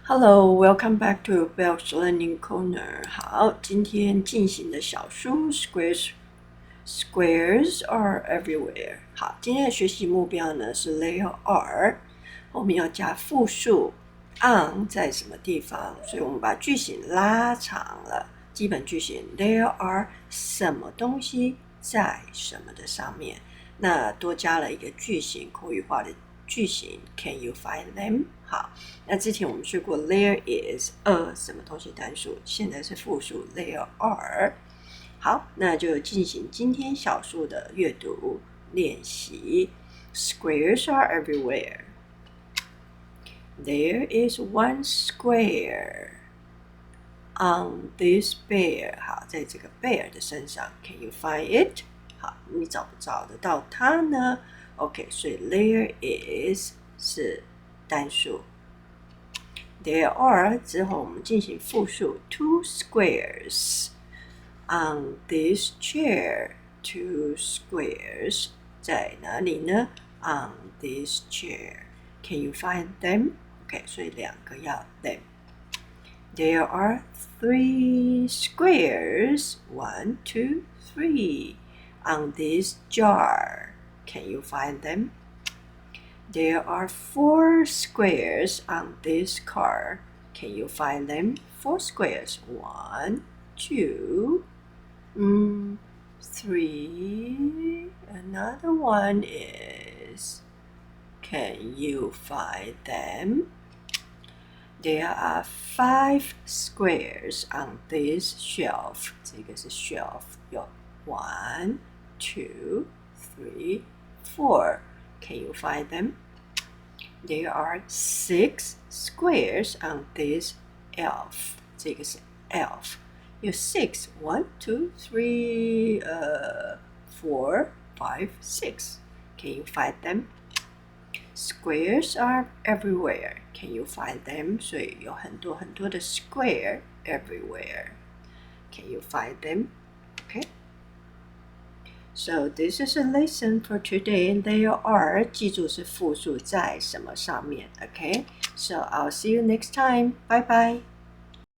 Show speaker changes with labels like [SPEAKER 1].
[SPEAKER 1] Hello, welcome back to Bell's Learning Corner. 好，今天进行的小书 Squares are everywhere. 好，今天的学习目标呢是 There are， 后面要加复数 on 在什么地方，所以我们把句型拉长了。基本句型 There are 什么东西在什么的上面，那多加了一个句型，口语化的句型 Can you find them？ 好，那之前我们学过 There is a 什么东西单数，现在是复数 There are。 好，那就进行今天小数的阅读练习。 Squares are everywhere. There is one square on this bear. 好，在这个 bear 的身上 Can you find it？ 好，你找不找得到它呢？ OK， 所以 there is 是单数， there are 之后我们进行复数 two squares on this chair. Two squares 在哪里呢？ On this chair. Can you find them? OK， 所以两个要 them. There are three squares, 1, 2, 3 on this jar. Can you find them? There are 4 squares on this car. Can you find them? 4 squares. 1, 2, 3. Another one is, can you find them? There are 5 squares on this shelf. 这个是 shelf， 有 1, 2, 3, 4. Can you find them? There are 6 squares on this elf. 这个是 elf， 有 6, 1, 2, 3, 4, 5, 6. Can you find them? Squares are everywhere. Can you find them? 所以有很多很多的 square everywhere. Can you find them? Okay. So this is a lesson for today. There are 记住是复数在什么上面 Okay. So I'll see you next time. Bye bye.